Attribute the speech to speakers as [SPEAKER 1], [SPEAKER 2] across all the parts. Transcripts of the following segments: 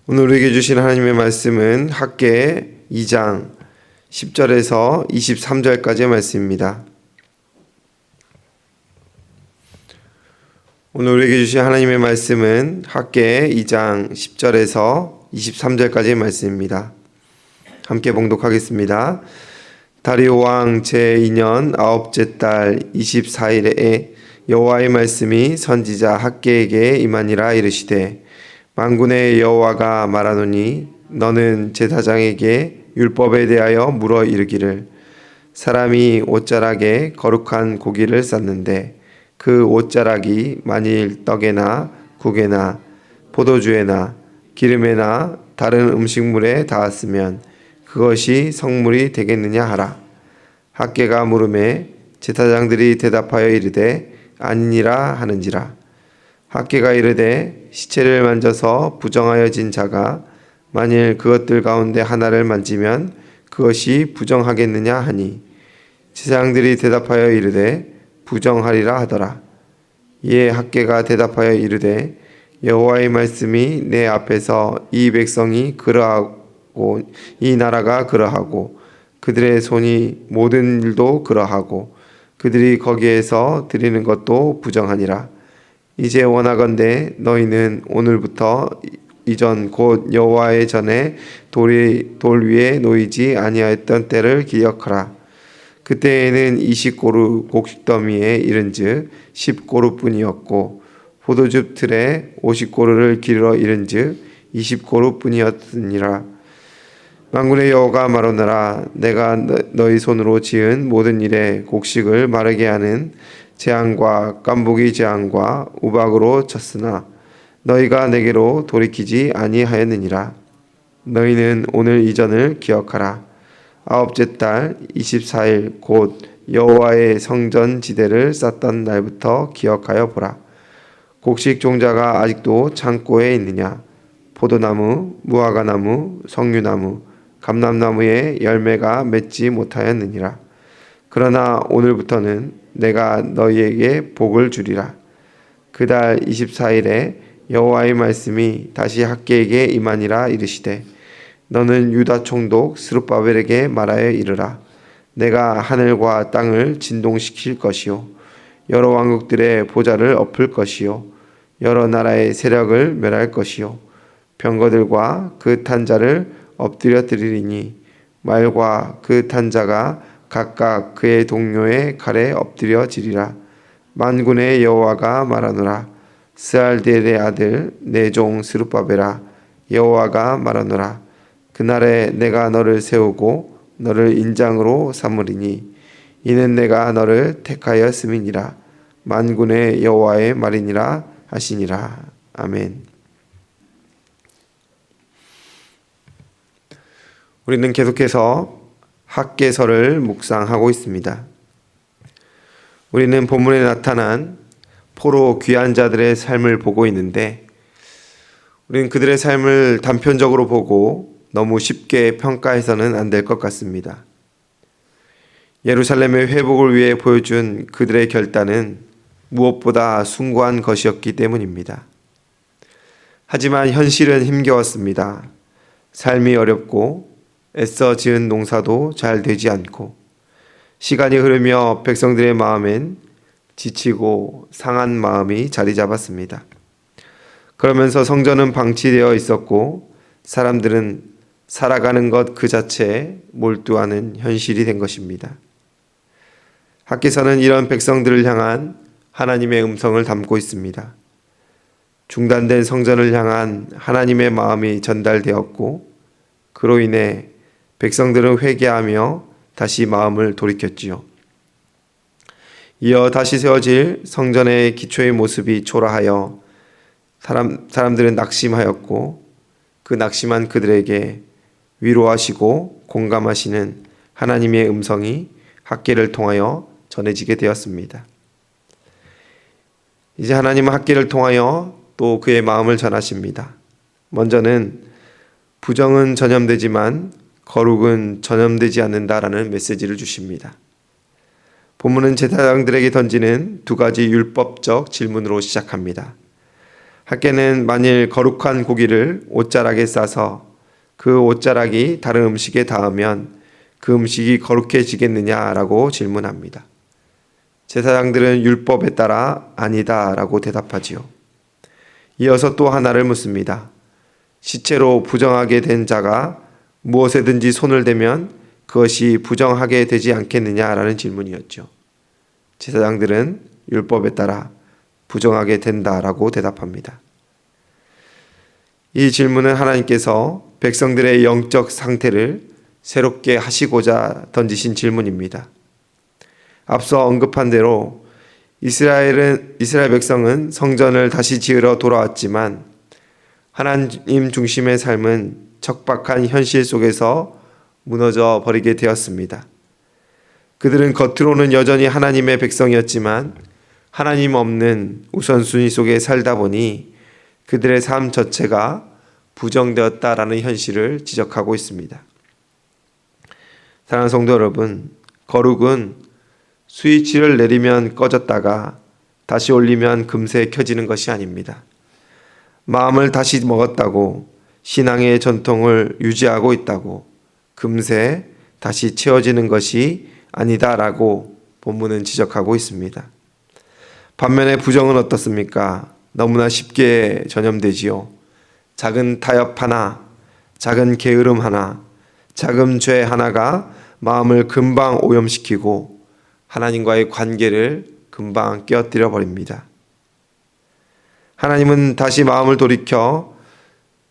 [SPEAKER 1] 오늘 우리에게 주신 하나님의 말씀은 학개 2장 10절에서 23절까지의 말씀입니다. 오늘 우리에게 주신 하나님의 말씀은 학개 2장 10절에서 23절까지의 말씀입니다. 함께 봉독하겠습니다. 다리오 왕 제2년 9째 달 24일에 여호와의 말씀이 선지자 학개에게 임하니라. 이르시되 만군의 여호와가 말하노니 너는 제사장에게 율법에 대하여 물어 이르기를 사람이 옷자락에 거룩한 고기를 쌌는데 그 옷자락이 만일 떡에나 국에나 포도주에나 기름에나 다른 음식물에 닿았으면 그것이 성물이 되겠느냐 하라. 학개가 물음에 제사장들이 대답하여 이르되 아니니라 하는지라. 학개가 이르되 시체를 만져서 부정하여진 자가 만일 그것들 가운데 하나를 만지면 그것이 부정하겠느냐 하니 제사장들이 대답하여 이르되 부정하리라 하더라. 이에 학개가 대답하여 이르되 여호와의 말씀이 내 앞에서 이 백성이 그러하고 이 나라가 그러하고 그들의 손이 모든 일도 그러하고 그들이 거기에서 드리는 것도 부정하니라. 이제 원하건대 너희는 오늘부터 이전 곧 여호와의 전에 돌 위에 놓이지 아니하였던 때를 기억하라. 그때에는 20고루 곡식더미에 이른즉 10고루뿐이었고 포도즙 틀에 50고루를 기르러 이른즉 20고루뿐이었으니라. 만군의 여호와가 말하노라. 내가 너희 손으로 지은 모든 일에 곡식을 마르게 하는 재앙과 깐부기 재앙과 우박으로 쳤으나 너희가 내게로 돌이키지 아니하였느니라. 너희는 오늘 이전을 기억하라. 9째 달 24일 곧 여호와의 성전 지대를 쌓던 날부터 기억하여 보라. 곡식 종자가 아직도 창고에 있느냐? 포도나무, 무화과나무, 석류나무, 감람나무에 열매가 맺지 못하였느니라. 그러나 오늘부터는 내가 너희에게 복을 주리라. 그달 24일에 여호와의 말씀이 다시 학개에게 임하니라. 이르시되 너는 유다 총독 스룹바벨에게 말하여 이르라. 내가 하늘과 땅을 진동시킬 것이요 여러 왕국들의 보좌를 엎을 것이요 여러 나라의 세력을 멸할 것이요 병거들과 그 탄 자를 엎드려 드리리니 말과 그 탄 자가 각각 그의 동료의 칼에 엎드려 지리라. 만군의 여호와가 말하노라. 스알디엘의 아들 내 종 스룹바벨아, 여호와가 말하노라. 그날에 내가 너를 세우고 너를 인장으로 삼으리니 이는 내가 너를 택하였음이니라. 만군의 여호와의 말이니라 하시니라. 아멘. 우리는 계속해서 학개서를 묵상하고 있습니다. 우리는 본문에 나타난 포로 귀한 자들의 삶을 보고 있는데 우리는 그들의 삶을 단편적으로 보고 너무 쉽게 평가해서는 안 될 것 같습니다. 예루살렘의 회복을 위해 보여준 그들의 결단은 무엇보다 숭고한 것이었기 때문입니다. 하지만 현실은 힘겨웠습니다. 삶이 어렵고 애써 지은 농사도 잘 되지 않고 시간이 흐르며 백성들의 마음엔 지치고 상한 마음이 자리 잡았습니다. 그러면서 성전은 방치되어 있었고 사람들은 살아가는 것 그 자체에 몰두하는 현실이 된 것입니다. 학개서는 이런 백성들을 향한 하나님의 음성을 담고 있습니다. 중단된 성전을 향한 하나님의 마음이 전달되었고 그로 인해 백성들은 회개하며 다시 마음을 돌이켰지요. 이어 다시 세워질 성전의 기초의 모습이 초라하여 사람들은 낙심하였고 그 낙심한 그들에게 위로하시고 공감하시는 하나님의 음성이 학개를 통하여 전해지게 되었습니다. 이제 하나님은 학개를 통하여 또 그의 마음을 전하십니다. 먼저는 부정은 전염되지만 거룩은 전염되지 않는다라는 메시지를 주십니다. 본문은 제사장들에게 던지는 두 가지 율법적 질문으로 시작합니다. 학개는 만일 거룩한 고기를 옷자락에 싸서 그 옷자락이 다른 음식에 닿으면 그 음식이 거룩해지겠느냐라고 질문합니다. 제사장들은 율법에 따라 아니다라고 대답하지요. 이어서 또 하나를 묻습니다. 시체로 부정하게 된 자가 무엇에든지 손을 대면 그것이 부정하게 되지 않겠느냐라는 질문이었죠. 제사장들은 율법에 따라 부정하게 된다라고 대답합니다. 이 질문은 하나님께서 백성들의 영적 상태를 새롭게 하시고자 던지신 질문입니다. 앞서 언급한 대로 이스라엘 백성은 성전을 다시 지으러 돌아왔지만 하나님 중심의 삶은 척박한 현실 속에서 무너져 버리게 되었습니다. 그들은 겉으로는 여전히 하나님의 백성이었지만 하나님 없는 우선순위 속에 살다 보니 그들의 삶 자체가 부정되었다라는 현실을 지적하고 있습니다. 사랑하는 성도 여러분, 거룩은 스위치를 내리면 꺼졌다가 다시 올리면 금세 켜지는 것이 아닙니다. 마음을 다시 먹었다고 신앙의 전통을 유지하고 있다고 금세 다시 채워지는 것이 아니다라고 본문은 지적하고 있습니다. 반면에 부정은 어떻습니까? 너무나 쉽게 전염되지요. 작은 타협 하나, 작은 게으름 하나, 작은 죄 하나가 마음을 금방 오염시키고 하나님과의 관계를 금방 깨어뜨려 버립니다. 하나님은 다시 마음을 돌이켜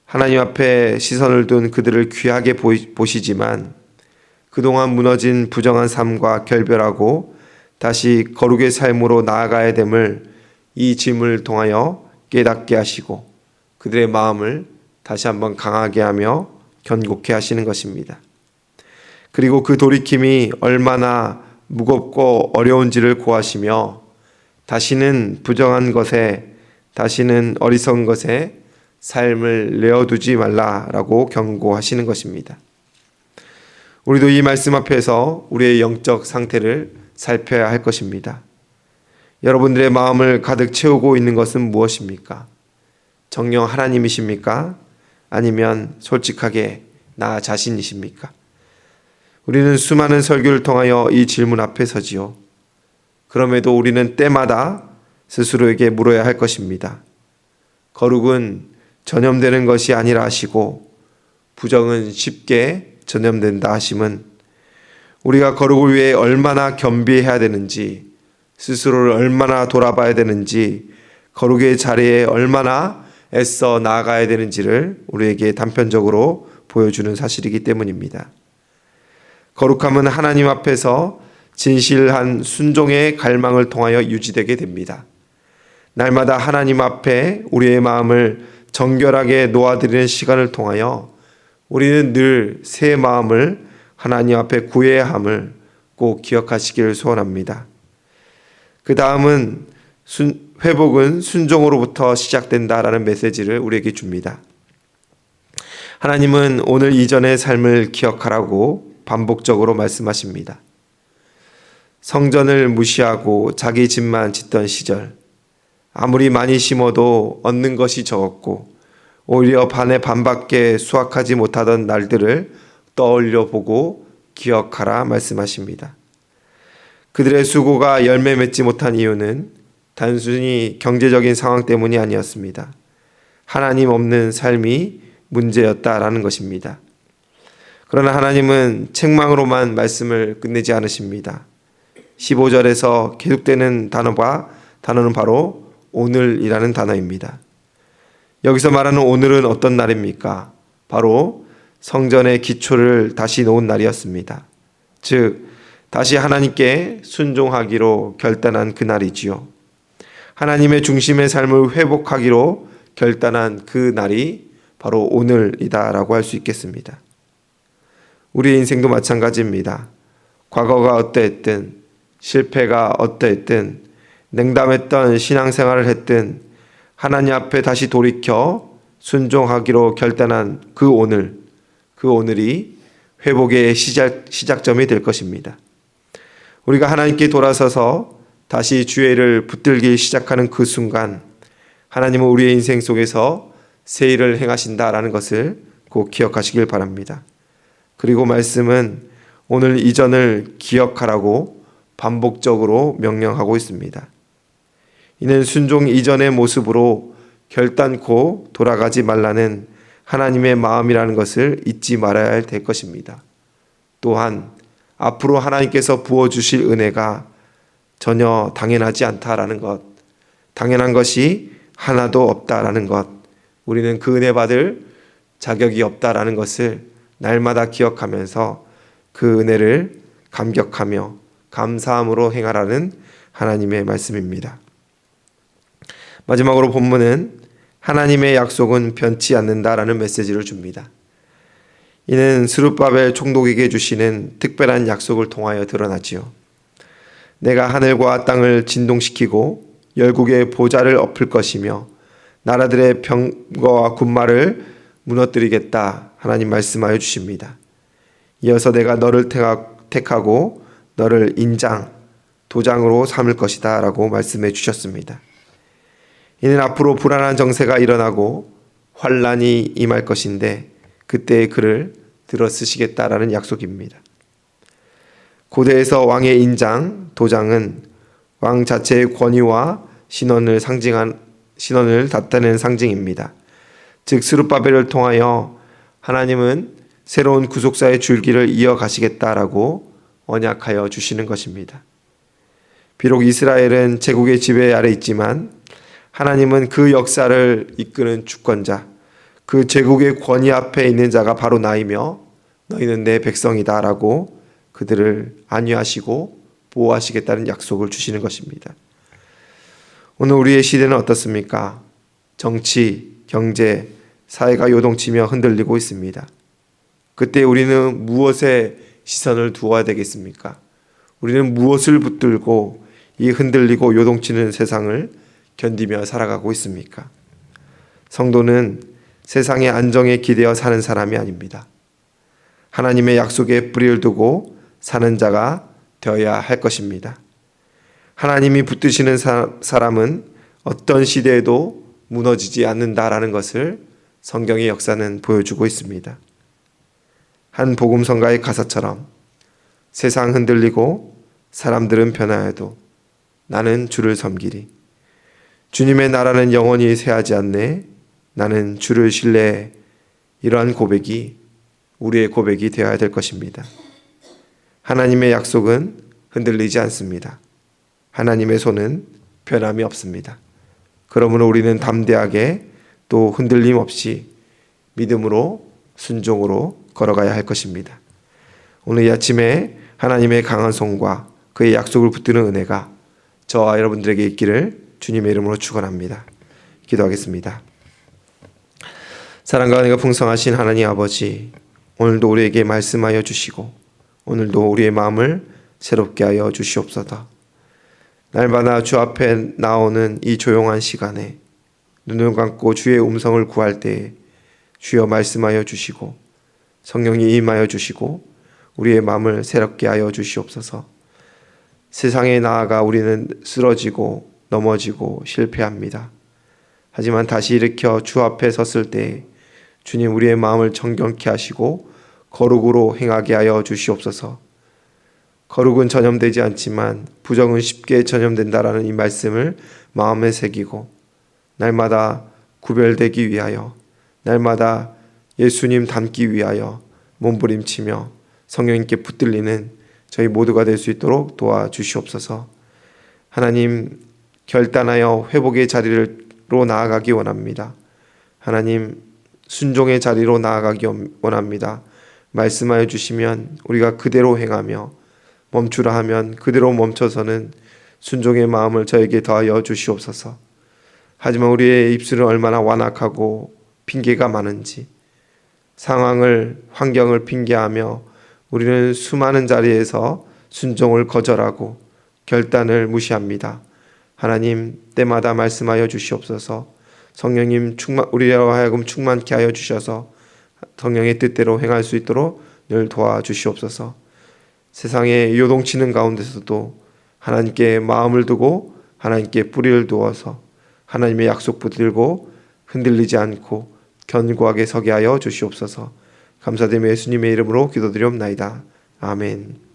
[SPEAKER 1] 하나님 앞에 시선을 둔 그들을 귀하게 보시지만 그동안 무너진 부정한 삶과 결별하고 다시 거룩의 삶으로 나아가야 됨을 이 질문을 통하여 깨닫게 하시고 그들의 마음을 다시 한번 강하게 하며 견고케 하시는 것입니다. 그리고 그 돌이킴이 얼마나 무겁고 어려운지를 고하시며 다시는 부정한 것에 다시는 어리석은 것에 삶을 내어두지 말라라고 경고하시는 것입니다. 우리도 이 말씀 앞에서 우리의 영적 상태를 살펴야 할 것입니다. 여러분들의 마음을 가득 채우고 있는 것은 무엇입니까? 정녕 하나님이십니까? 아니면 솔직하게 나 자신이십니까? 우리는 수많은 설교를 통하여 이 질문 앞에 서지요. 그럼에도 우리는 때마다 스스로에게 물어야 할 것입니다. 거룩은 전염되는 것이 아니라 하시고 부정은 쉽게 전염된다 하심은 우리가 거룩을 위해 얼마나 겸비해야 되는지, 스스로를 얼마나 돌아봐야 되는지, 거룩의 자리에 얼마나 애써 나아가야 되는지를 우리에게 단편적으로 보여주는 사실이기 때문입니다. 거룩함은 하나님 앞에서 진실한 순종의 갈망을 통하여 유지되게 됩니다. 날마다 하나님 앞에 우리의 마음을 정결하게 놓아드리는 시간을 통하여 우리는 늘 새 마음을 하나님 앞에 구해야 함을 꼭 기억하시기를 소원합니다. 그 다음은 회복은 순종으로부터 시작된다라는 메시지를 우리에게 줍니다. 하나님은 오늘 이전의 삶을 기억하라고 반복적으로 말씀하십니다. 성전을 무시하고 자기 집만 짓던 시절, 아무리 많이 심어도 얻는 것이 적었고 오히려 반밖에 수확하지 못하던 날들을 떠올려 보고 기억하라 말씀하십니다. 그들의 수고가 열매 맺지 못한 이유는 단순히 경제적인 상황 때문이 아니었습니다. 하나님 없는 삶이 문제였다라는 것입니다. 그러나 하나님은 책망으로만 말씀을 끝내지 않으십니다. 15절에서 계속되는 단어는 바로 오늘이라는 단어입니다. 여기서 말하는 오늘은 어떤 날입니까? 바로 성전의 기초를 다시 놓은 날이었습니다. 즉 다시 하나님께 순종하기로 결단한 그날이지요. 하나님의 중심의 삶을 회복하기로 결단한 그 날이 바로 오늘이다라고 할 수 있겠습니다. 우리의 인생도 마찬가지입니다. 과거가 어떠했든 실패가 어떠했든 냉담했던 신앙생활을 했든 하나님 앞에 다시 돌이켜 순종하기로 결단한 그 오늘이 회복의 시작점이 될 것입니다. 우리가 하나님께 돌아서서 다시 주의를 붙들기 시작하는 그 순간 하나님은 우리의 인생 속에서 새 일을 행하신다라는 것을 꼭 기억하시길 바랍니다. 그리고 말씀은 오늘 이전을 기억하라고 반복적으로 명령하고 있습니다. 이는 순종 이전의 모습으로 결단코 돌아가지 말라는 하나님의 마음이라는 것을 잊지 말아야 될 것입니다. 또한 앞으로 하나님께서 부어주실 은혜가 전혀 당연하지 않다라는 것, 당연한 것이 하나도 없다라는 것, 우리는 그 은혜 받을 자격이 없다라는 것을 날마다 기억하면서 그 은혜를 감격하며 감사함으로 행하라는 하나님의 말씀입니다. 마지막으로 본문은 하나님의 약속은 변치 않는다라는 메시지를 줍니다. 이는 스룹바벨 총독에게 주시는 특별한 약속을 통하여 드러나지요. 내가 하늘과 땅을 진동시키고 열국의 보좌를 엎을 것이며 나라들의 병거와 군마를 무너뜨리겠다 하나님 말씀하여 주십니다. 이어서 내가 너를 택하고 너를 인장, 도장으로 삼을 것이다 라고 말씀해 주셨습니다. 이는 앞으로 불안한 정세가 일어나고 환란이 임할 것인데 그때에 그를 들어 쓰시겠다라는 약속입니다. 고대에서 왕의 인장, 도장은 왕 자체의 권위와 신원을 나타내는 상징입니다. 즉 스룹바벨을 통하여 하나님은 새로운 구속사의 줄기를 이어가시겠다라고 언약하여 주시는 것입니다. 비록 이스라엘은 제국의 지배 아래 있지만 하나님은 그 역사를 이끄는 주권자, 그 제국의 권위 앞에 있는 자가 바로 나이며 너희는 내 백성이다 라고 그들을 안위하시고 보호하시겠다는 약속을 주시는 것입니다. 오늘 우리의 시대는 어떻습니까? 정치, 경제, 사회가 요동치며 흔들리고 있습니다. 그때 우리는 무엇에 시선을 두어야 되겠습니까? 우리는 무엇을 붙들고 이 흔들리고 요동치는 세상을 견디며 살아가고 있습니까? 성도는 세상의 안정에 기대어 사는 사람이 아닙니다. 하나님의 약속에 뿌리를 두고 사는 자가 되어야 할 것입니다. 하나님이 붙드시는 사람은 어떤 시대에도 무너지지 않는다라는 것을 성경의 역사는 보여주고 있습니다. 한 복음성가의 가사처럼 세상 흔들리고 사람들은 변하여도 나는 주를 섬기리. 주님의 나라는 영원히 쇠하지 않네. 나는 주를 신뢰해. 이러한 고백이 우리의 고백이 되어야 될 것입니다. 하나님의 약속은 흔들리지 않습니다. 하나님의 손은 변함이 없습니다. 그러므로 우리는 담대하게 또 흔들림 없이 믿음으로 순종으로 걸어가야 할 것입니다. 오늘 이 아침에 하나님의 강한 손과 그의 약속을 붙드는 은혜가 저와 여러분들에게 있기를 주님의 이름으로 축원합니다. 기도하겠습니다. 사랑과 은혜가 풍성하신 하나님 아버지, 오늘도 우리에게 말씀하여 주시고 오늘도 우리의 마음을 새롭게 하여 주시옵소서. 날마다 주 앞에 나오는 이 조용한 시간에 눈을 감고 주의 음성을 구할 때에 주여 말씀하여 주시고 성령이 임하여 주시고 우리의 마음을 새롭게 하여 주시옵소서. 세상에 나아가 우리는 쓰러지고 넘어지고 실패합니다. 하지만 다시 일으켜 주 앞에 섰을 때 주님 우리의 마음을 정결케 하시고 거룩으로 행하게 하여 주시옵소서. 거룩은 전염되지 않지만 부정은 쉽게 전염된다라는 이 말씀을 마음에 새기고 날마다 구별되기 위하여 날마다 예수님 닮기 위하여 몸부림치며 성령님께 붙들리는 저희 모두가 될 수 있도록 도와주시옵소서. 하나님 결단하여 회복의 자리로 나아가기 원합니다. 하나님 순종의 자리로 나아가기 원합니다. 말씀하여 주시면 우리가 그대로 행하며 멈추라 하면 그대로 멈춰서는 순종의 마음을 저에게 더하여 주시옵소서. 하지만 우리의 입술은 얼마나 완악하고 핑계가 많은지 상황을 환경을 핑계하며 우리는 수많은 자리에서 순종을 거절하고 결단을 무시합니다. 하나님 때마다 말씀하여 주시옵소서. 성령님 우리로 하여금 충만케 하여 주셔서 성령의 뜻대로 행할 수 있도록 늘 도와주시옵소서. 세상에 요동치는 가운데서도 하나님께 마음을 두고 하나님께 뿌리를 두어서 하나님의 약속 붙들고 흔들리지 않고 견고하게 서게 하여 주시옵소서. 감사드리며 예수님의 이름으로 기도드리옵나이다. 아멘.